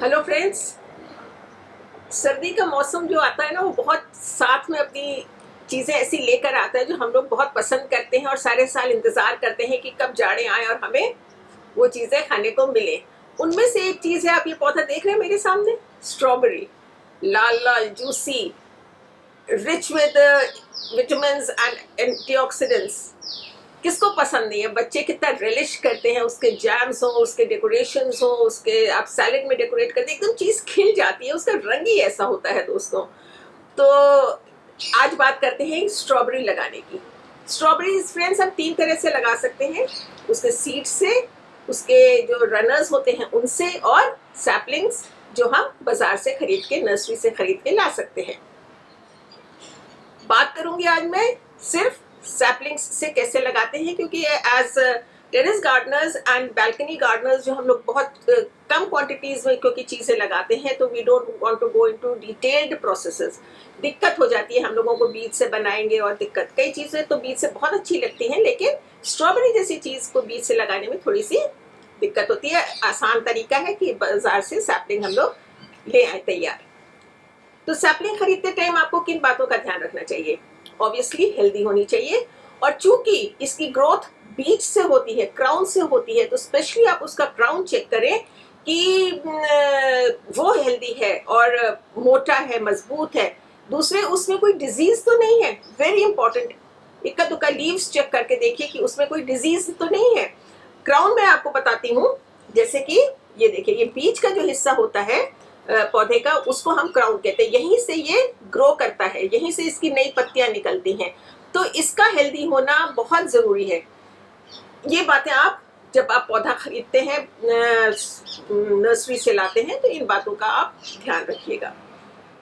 Hello friends. सर्दी का मौसम जो आता है ना, वो बहुत साथ में अपनी चीज़ें ऐसी लेकर आता है जो हम लोग बहुत पसंद करते हैं और सारे साल इंतज़ार करते हैं कि कब जाड़े आए और हमें वो चीज़ें खाने को मिले। उनमें से एक चीज़ है, आप ये पौधा देख रहे हैं मेरे सामने, strawberry. Lal Lal juicy, rich with vitamin and antioxidants. किसको पसंद नहीं है? बच्चे कितना रिलिश करते हैं, उसके जैम्स हो, उसके डेकोरेशंस हो, उसके आप सैलेड में डेकोरेट करते हैं, एकदम चीज खिल जाती है। उसका रंग ही ऐसा होता है दोस्तों। तो आज बात करते हैं स्ट्रॉबेरी लगाने की। स्ट्रॉबेरी फ्रेंड्स हम तीन तरह से लगा सकते हैं, उसके सीड से, उसके जो रनर्स होते हैं उनसे, और सैपलिंग्स जो हम बाजार से खरीद के, नर्सरी से खरीद के ला सकते हैं। बात करूंगी आज मैं सिर्फ सैपलिंग्स से कैसे लगाते हैं, क्योंकि as terrace gardeners and balcony gardeners जो हम लोग बहुत कम क्वांटिटीज में क्योंकि चीजें लगाते हैं, तो we don't want to go into detailed processes. दिक्कत हो जाती है हम लोगों को, बीज से बनाएंगे और दिक्कत। कई चीजें तो बीज से बहुत अच्छी लगती हैं, लेकिन स्ट्रॉबेरी जैसी चीज को बीज से लगाने में थोड़ी सी दिक्कत होती है। आसान तरीका है कि बाजार से सैपलिंग हम लोग ले आए तैयार। तो सैपलिंग खरीदते टाइम आपको किन बातों का ध्यान रखना चाहिए? ऑब्वियसली हेल्दी होनी चाहिए, और चूंकि इसकी ग्रोथ बीज से होती है, क्राउन से होती है, तो स्पेशली आप उसका क्राउन चेक करें कि वो हेल्दी है और मोटा है, मजबूत है। दूसरे, उसमें कोई डिजीज तो नहीं है, वेरी इंपॉर्टेंट। इक्का दुक्का लीव्स चेक करके देखिए कि उसमें कोई डिजीज तो नहीं है। क्राउन मैं आपको बताती हूँ, जैसे कि ये देखिए, ये बीज का जो हिस्सा होता है पौधे का, उसको हम क्राउन कहते हैं। यहीं से ये ग्रो करता है, यहीं से इसकी नई पत्तियां निकलती हैं। तो इसका हेल्दी होना बहुत जरूरी है। ये बातें आप जब आप पौधा खरीदते हैं, नर्सरी से लाते हैं, तो इन बातों का आप ध्यान रखिएगा।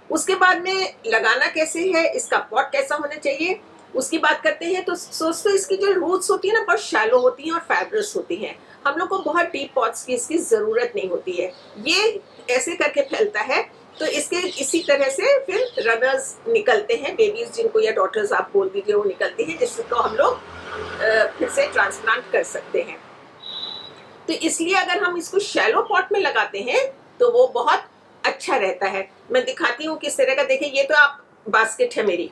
उसके बाद में लगाना कैसे है, इसका पॉट कैसा होना चाहिए, उसकी बात करते हैं। तो दोस्तों, इसकी जो रूट्स होती है ना, बहुत शैलो होती हैं और फाइब्रस होती हैं। हम लोग को बहुत डीप पॉट्स की इसकी जरूरत नहीं होती है। ये ऐसे करके फैलता है, तो इसके इसी तरह से फिर रनर्स निकलते हैं, बेबीज जिनको, या डॉटर्स आप बोल दीजिए, वो निकलती हैं, जिसको हम लोग फिर से ट्रांसप्लांट कर सकते हैं। तो इसलिए अगर हम इसको शैलो पॉट में लगाते हैं तो वो बहुत अच्छा रहता है। मैं दिखाती हूँ किस तरह का। देखिए, ये तो आप बास्केट है मेरी,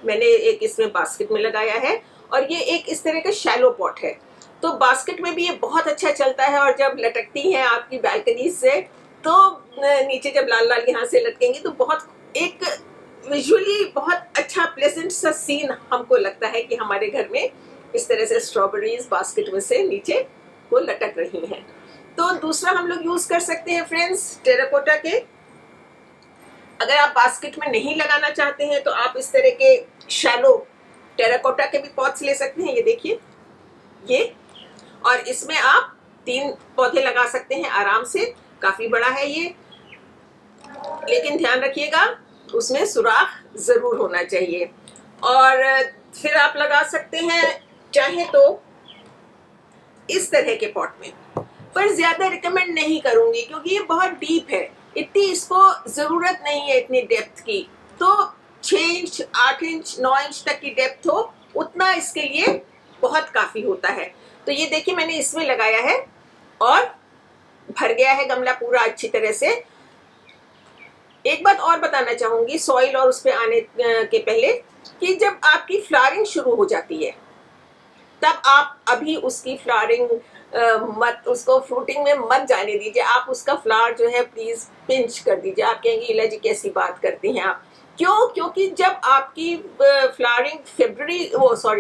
मैंने एक इसमें बास्केट में लगाया है, और ये एक इस तरह का शैलो पॉट है। तो बास्केट में भी ये बहुत अच्छा चलता है, और जब लटकती है आपकी बालकनी से, तो नीचे जब लाल लाल यहाँ से लटकेंगी, तो बहुत एक विजुअली बहुत अच्छा प्लेजेंट सा सीन हमको लगता है कि हमारे घर में इस तरह से स्ट्रॉबेरीज बास्केट में से नीचे को लटक रही हैं। तो दूसरा हम लोग यूज कर सकते हैं फ्रेंड्स, टेराकोटा के। अगर आप बास्केट में नहीं लगाना चाहते हैं, तो आप इस तरह के शैलो टेराकोटा के भी पॉट्स ले सकते हैं। ये देखिए, ये, और इसमें आप 3 पौधे लगा सकते हैं आराम से। काफी बड़ा है ये, लेकिन ध्यान रखिएगा उसमें सुराख जरूर होना चाहिए। और फिर आप लगा सकते हैं चाहे तो इस तरह के पॉट में, पर ज्यादा रिकमेंड नहीं करूंगी क्योंकि ये बहुत डीप है। इतनी इसको जरूरत नहीं है इतनी डेप्थ की। तो 6 इंच, 8 इंच, 9 इंच तक की डेप्थ हो, उतना इसके लिए बहुत काफी होता है। तो ये देखिए, मैंने इसमें लगाया है और भर गया है गमला पूरा अच्छी तरह से। एक बात और बताना चाहूंगी सॉइल और उस पे आने के पहले, कि जब आपकी फ्लावरिंग शुरू हो जाती है, तब आप अभी उसकी फ्लावरिंग मत, उसको फ्रूटिंग में मत जाने दीजिए। आप उसका फ्लावर जो है प्लीज पिंच कर दीजिए। आप कहेंगे इला जी कैसी बात करती हैं आप, क्यों? क्योंकि जब आपकी फ्लावरिंग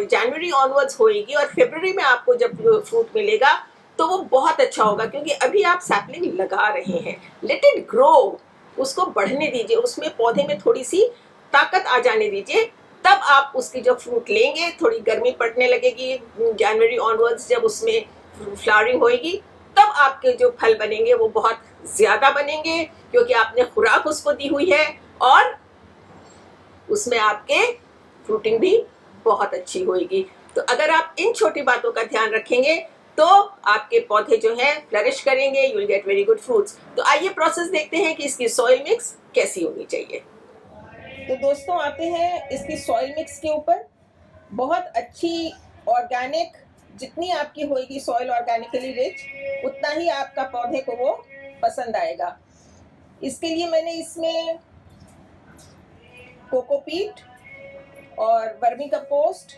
जनवरी ऑनवर्ड्स होएगी, और फरवरी में आपको जब फ्रूट मिलेगा, तो वो बहुत अच्छा होगा। क्योंकि अभी आप सैपलिंग लगा रहे हैं, लेट इट ग्रो, उसको बढ़ने दीजिए, उसमें पौधे में थोड़ी सी ताकत आ जाने दीजिए। तब आप उसकी जब फ्रूट लेंगे, थोड़ी गर्मी पड़ने लगेगी जनवरी ऑनवर्ड्स, जब उसमें फ्लावरिंग होएगी, तब आपके जो फल बनेंगे वो बहुत ज्यादा बनेंगे, क्योंकि आपने खुराक उसको दी हुई है, और उसमें आपके फ्रूटिंग भी बहुत अच्छी होगी। तो अगर आप इन छोटी बातों का ध्यान रखेंगे, तो आपके पौधे जो है फ्लरिश करेंगे, you will get very good fruits. तो आइए प्रोसेस देखते हैं कि इसकी सॉइल मिक्स कैसी होनी चाहिए। तो दोस्तों, आते हैं इसकी सॉइल मिक्स के ऊपर। बहुत अच्छी ऑर्गेनिक, जितनी आपकी होगी सॉइल ऑर्गेनिकली रिच, उतना ही आपका पौधे को वो पसंद आएगा। इसके लिए मैंने इसमें कोकोपीट और वर्मी कंपोस्ट,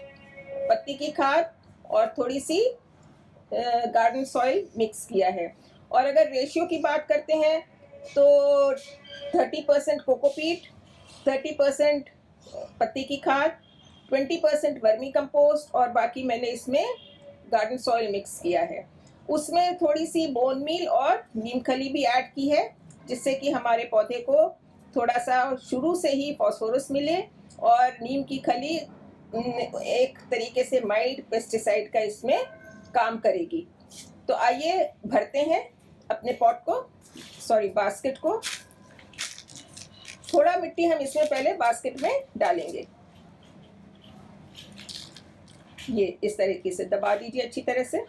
पत्ती की खाद और थोड़ी सी गार्डन सॉइल मिक्स किया है। और अगर रेशियो की बात करते हैं तो 30% कोकोपीट, 30% पत्ती की खाद, 20% वर्मी कंपोस्ट और बाकी मैंने इसमें गार्डन सॉइल मिक्स किया है। उसमें थोड़ी सी बोन मील और नीम खली भी ऐड की है, जिससे कि हमारे पौधे को थोड़ा सा शुरू से ही फास्फोरस मिले और नीम की खली एक तरीके से माइल्ड पेस्टिसाइड का इसमें काम करेगी। तो आइए भरते हैं अपने पॉट को, सॉरी बास्केट को। थोड़ा मिट्टी हम इसमें पहले बास्केट में डालेंगे। ये इस तरीके से दबा दीजिए, अच्छी तरह से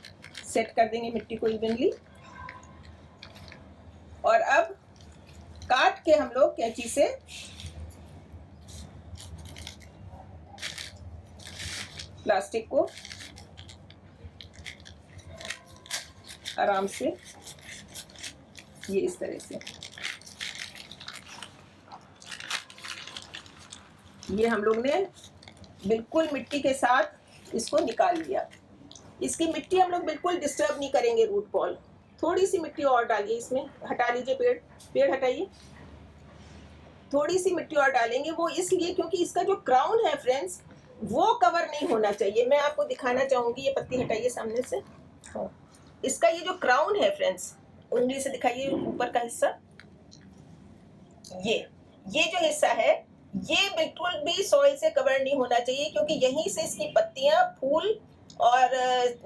सेट कर देंगे मिट्टी को इवनली। और अब काट के हम लोग कैंची से प्लास्टिक को आराम से ये इस तरह से ये हम लोग ने बिल्कुल मिट्टी के साथ इसको निकाल लिया। इसकी मिट्टी हम लोग बिल्कुल डिस्टर्ब नहीं करेंगे रूट बॉल। थोड़ी सी मिट्टी और डालिए इसमें, हटा लीजिए पेड़ हटाइए। थोड़ी सी मिट्टी और डालेंगे, वो इसलिए क्योंकि इसका जो क्राउन है फ्रेंड्स वो कवर नहीं होना चाहिए। मैं आपको दिखाना चाहूंगी, ये पत्ती हटाइए सामने से। इसका ये जो क्राउन है फ्रेंड्स, उंगली से दिखाइए ऊपर का हिस्सा, ये जो हिस्सा है ये बिल्कुल भी सॉइल से कवर नहीं होना चाहिए, क्योंकि यहीं से इसकी पत्तियां, फूल और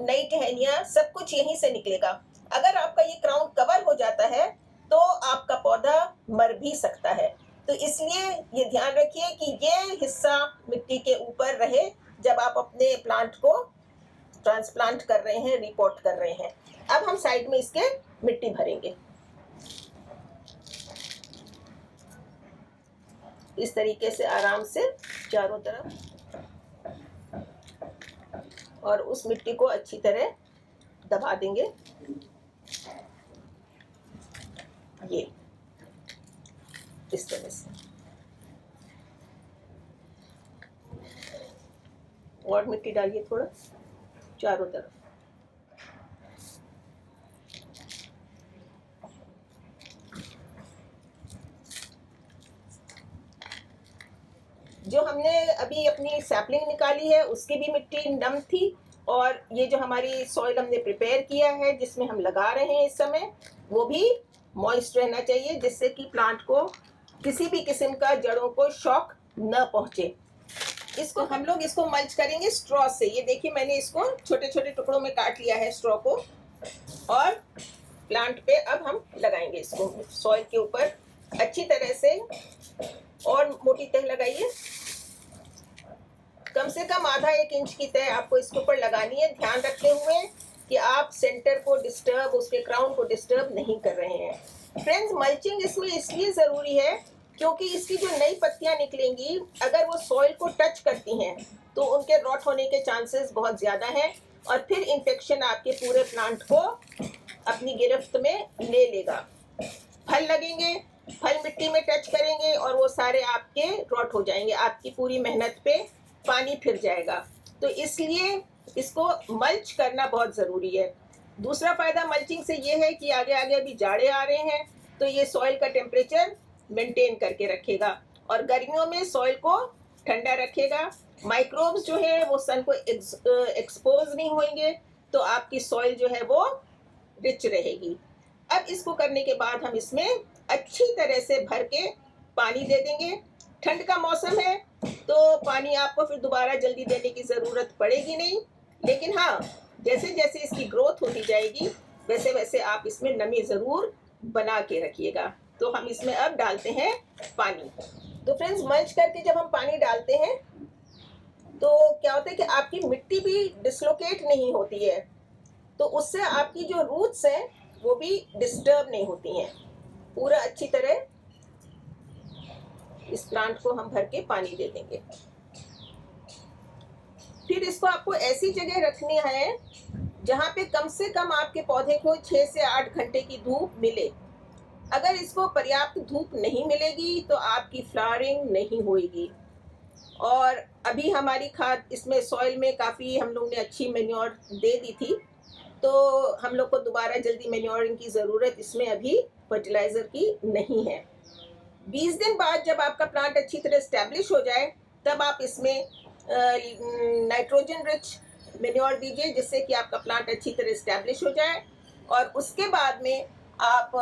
नई टहनियां सब कुछ यहीं से निकलेगा। अगर आपका ये क्राउन कवर हो जाता है तो आपका पौधा मर भी सकता है। तो इसलिए ये ध्यान रखिए कि ये हिस्सा मिट्टी के ऊपर रहे जब आप अपने प्लांट को ट्रांसप्लांट कर रहे हैं, रिपोर्ट कर रहे हैं। अब हम साइड में इसके मिट्टी भरेंगे इस तरीके से आराम से चारों तरफ, और उस मिट्टी को अच्छी तरह दबा देंगे। ये इस तरह से, और मिट्टी डालिए थोड़ा चारों तरफ। जो हमने अभी अपनी सैपलिंग निकाली है उसकी भी मिट्टी नम थी, और ये जो हमारी सॉइल हमने प्रिपेयर किया है जिसमें हम लगा रहे हैं इस समय, वो भी मॉइस्ट रहना चाहिए, जिससे कि प्लांट को किसी भी किस्म का जड़ों को शॉक न पहुंचे। इसको हम लोग इसको मल्च करेंगे स्ट्रॉ से। ये देखिए मैंने इसको छोटे छोटे टुकड़ों में काट लिया है स्ट्रॉ को, और प्लांट पे अब हम लगाएंगे इसको सॉइल के ऊपर अच्छी तरह से, और मोटी तह लगाइए। कम से कम आधा 1 इंच की तह आपको इसके ऊपर लगानी है, ध्यान रखते हुए कि आप सेंटर को डिस्टर्ब, उसके क्राउन को डिस्टर्ब नहीं कर रहे हैं। फ्रेंड्स, मल्चिंग इसमें इसलिए ज़रूरी है क्योंकि इसकी जो नई पत्तियां निकलेंगी अगर वो सॉइल को टच करती हैं तो उनके रॉट होने के चांसेस बहुत ज़्यादा हैं, और फिर इन्फेक्शन आपके पूरे प्लांट को अपनी गिरफ्त में ले लेगा। फल लगेंगे, फल मिट्टी में टच करेंगे और वो सारे आपके रॉट हो जाएंगे, आपकी पूरी मेहनत पे पानी फिर जाएगा। तो इसलिए इसको मल्च करना बहुत ज़रूरी है। दूसरा फ़ायदा मल्चिंग से ये है कि आगे आगे अभी जाड़े आ रहे हैं तो ये सॉइल का टेम्परेचर मेंटेन करके रखेगा, और गर्मियों में सॉइल को ठंडा रखेगा। माइक्रोब्स जो है वो सन को एक्सपोज नहीं होंगे, तो आपकी सॉइल जो है वो रिच रहेगी। अब इसको करने के बाद हम इसमें अच्छी तरह से भर के पानी दे देंगे। ठंड का मौसम है तो पानी आपको फिर दोबारा जल्दी देने की ज़रूरत पड़ेगी नहीं, लेकिन हाँ जैसे जैसे इसकी ग्रोथ होती जाएगी वैसे वैसे आप इसमें नमी ज़रूर बना के रखिएगा। तो हम इसमें अब डालते हैं पानी। तो फ्रेंड्स, मल्च करके जब हम पानी डालते हैं तो क्या होता है कि आपकी मिट्टी भी डिसलोकेट नहीं होती है, तो उससे आपकी जो रूट्स हैं वो भी डिस्टर्ब नहीं होती हैं। पूरा अच्छी तरह इस प्लांट को हम भर के पानी दे देंगे। फिर इसको आपको ऐसी जगह रखनी है जहाँ पे कम से कम आपके पौधे को 6 से 8 घंटे की धूप मिले। अगर इसको पर्याप्त धूप नहीं मिलेगी तो आपकी फ्लावरिंग नहीं होगी। और अभी हमारी खाद इसमें सॉइल में काफ़ी हम लोग ने अच्छी मैन्योर दे दी थी, तो हम लोग को दोबारा जल्दी मैन्योरिंग की ज़रूरत इसमें अभी फर्टिलाइज़र की नहीं है। 20 दिन बाद जब आपका प्लांट अच्छी तरह स्टैब्लिश हो जाए, तब आप इसमें नाइट्रोजन रिच मैन्योर दीजिए, जिससे कि आपका प्लांट अच्छी तरह स्टैब्लिश हो जाए। और उसके बाद में आप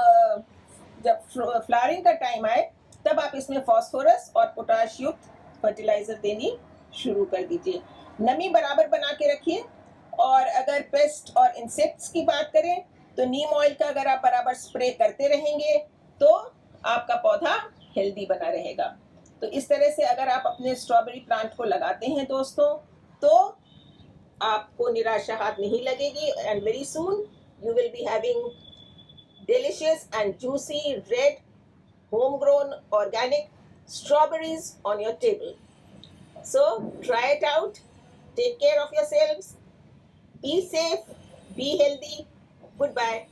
जब फ्लावरिंग का टाइम आए, तब आप इसमें फास्फोरस और पोटाश युक्त फर्टिलाइज़र देनी शुरू कर दीजिए। नमी बराबर बना के रखिए। और अगर पेस्ट और इंसेक्ट्स की बात करें, तो नीम ऑयल का अगर आप बराबर स्प्रे करते रहेंगे तो आपका पौधा हेल्दी बना रहेगा। तो इस तरह से अगर आप अपने स्ट्रॉबेरी प्लांट को लगाते हैं दोस्तों, तो आपको निराशा हाथ नहीं लगेगी, and very soon you will be having delicious and juicy red homegrown organic strawberries on your table. So try it out. Take care of yourselves. Be safe. Be healthy. Goodbye.